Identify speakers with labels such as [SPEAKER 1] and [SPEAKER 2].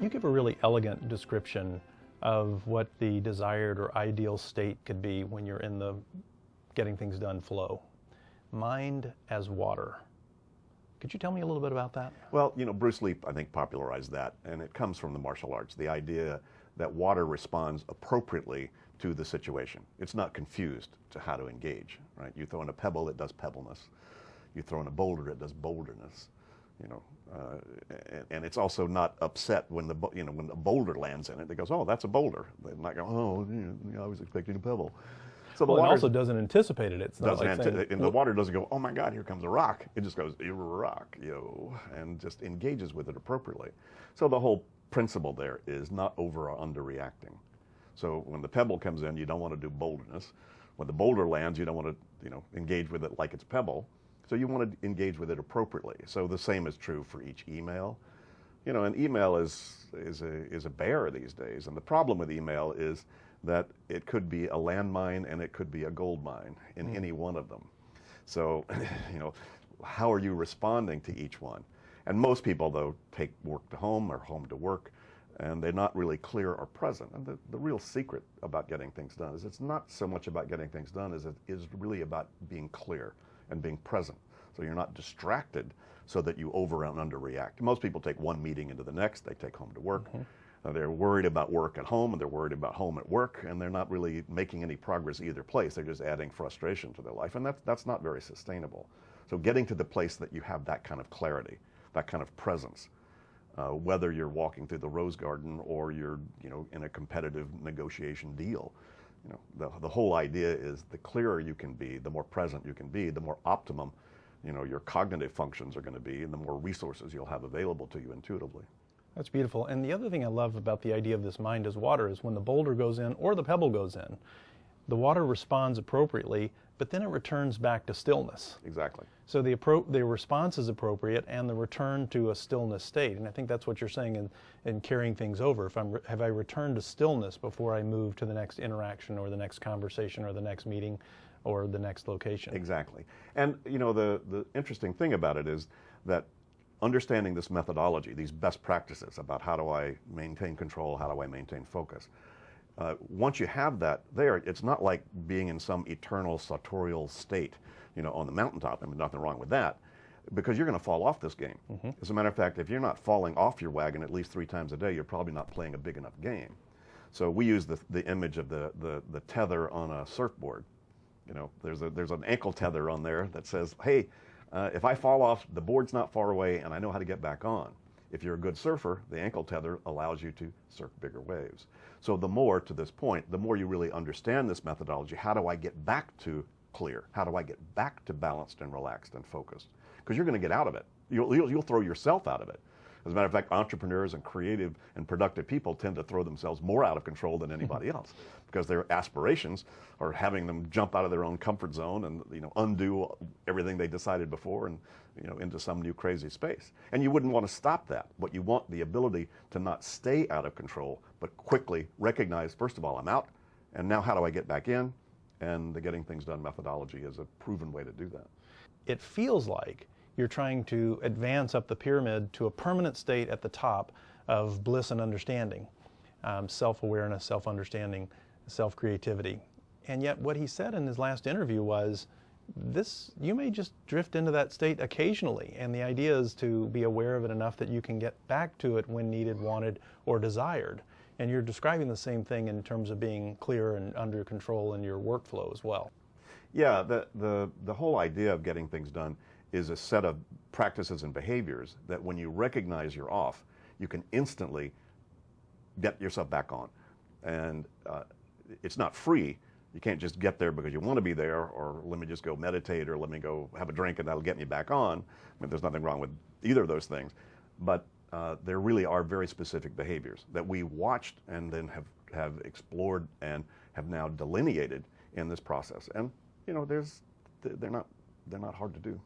[SPEAKER 1] You give a really elegant description of what the desired or ideal state could be when you're in the getting things done flow. Mind as water. Could you tell me a little bit about that?
[SPEAKER 2] Well, Bruce Lee, I think, popularized that, and it comes from the martial arts, the idea that water responds appropriately to the situation. It's not confused to how to engage, right? You throw in a pebble, it does pebbleness. You throw in a boulder, it does boulderness. And it's also not upset when when the boulder lands in it. It goes, oh, that's a boulder. They're not going, oh, I was expecting a pebble. So
[SPEAKER 1] the water also doesn't anticipate it. It's not like saying,
[SPEAKER 2] and the water doesn't go, oh my God, here comes a rock. It just goes, rock, and just engages with it appropriately. So the whole principle there is not over or under reacting. So when the pebble comes in, you don't want to do bolderness. When the boulder lands, you don't want to, engage with it like it's pebble. So you want to engage with it appropriately. So the same is true for each email. An email is a bear these days. And the problem with email is that it could be a landmine and it could be a gold mine in any one of them. So, how are you responding to each one? And most people, though, take work to home or home to work, and they're not really clear or present. And the real secret about getting things done is it's not so much about getting things done as it is really about being clear and being present. So you're not distracted so that you over and under react. Most people take one meeting into the next, they take home to work. They're worried about work at home and they're worried about home at work, and they're not really making any progress either place. They're just adding frustration to their life, and that's not very sustainable. So getting to the place that you have that kind of clarity, that kind of presence, whether you're walking through the rose garden or you're in a competitive negotiation deal, the whole idea is the clearer you can be, the more present you can be, the more optimum your cognitive functions are going to be, and the more resources you'll have available to you intuitively.
[SPEAKER 1] That's beautiful. And the other thing I love about the idea of this mind as water is when the boulder goes in or the pebble goes in, the water responds appropriately, but then it returns back to stillness.
[SPEAKER 2] Exactly.
[SPEAKER 1] So the response is appropriate and the return to a stillness state. And I think that's what you're saying in carrying things over. Have I returned to stillness before I move to the next interaction or the next conversation or the next meeting or the next location?
[SPEAKER 2] Exactly. And the interesting thing about it is that understanding this methodology, these best practices about how do I maintain control, how do I maintain focus, once you have that there, it's not like being in some eternal sartorial state, on the mountaintop. I mean, nothing wrong with that, because you're going to fall off this game. As a matter of fact, if you're not falling off your wagon at least 3 times a day, you're probably not playing a big enough game. So we use the image of the tether on a surfboard. There's an ankle tether on there that says, hey, if I fall off, the board's not far away and I know how to get back on. If you're a good surfer, the ankle tether allows you to surf bigger waves. So the more, to this point, the more you really understand this methodology, how do I get back to clear? How do I get back to balanced and relaxed and focused? Because you're going to get out of it. You'll throw yourself out of it. As a matter of fact, entrepreneurs and creative and productive people tend to throw themselves more out of control than anybody else, because their aspirations are having them jump out of their own comfort zone and undo everything they decided before and into some new crazy space. And you wouldn't want to stop that, but you want the ability to not stay out of control, but quickly recognize, first of all, I'm out, and now how do I get back in? And the Getting Things Done methodology is a proven way to do that.
[SPEAKER 1] It feels like you're trying to advance up the pyramid to a permanent state at the top of bliss and understanding, self-awareness, self-understanding, self-creativity. And yet what he said in his last interview was, you may just drift into that state occasionally, and the idea is to be aware of it enough that you can get back to it when needed, wanted, or desired. And you're describing the same thing in terms of being clear and under control in your workflow as well.
[SPEAKER 2] Yeah, the whole idea of getting things done is a set of practices and behaviors that when you recognize you're off, you can instantly get yourself back on. And it's not free. You can't just get there because you want to be there, or let me just go meditate, or let me go have a drink and that'll get me back on. I mean, there's nothing wrong with either of those things. But there really are very specific behaviors that we watched and then have explored and have now delineated in this process. And they're not hard to do.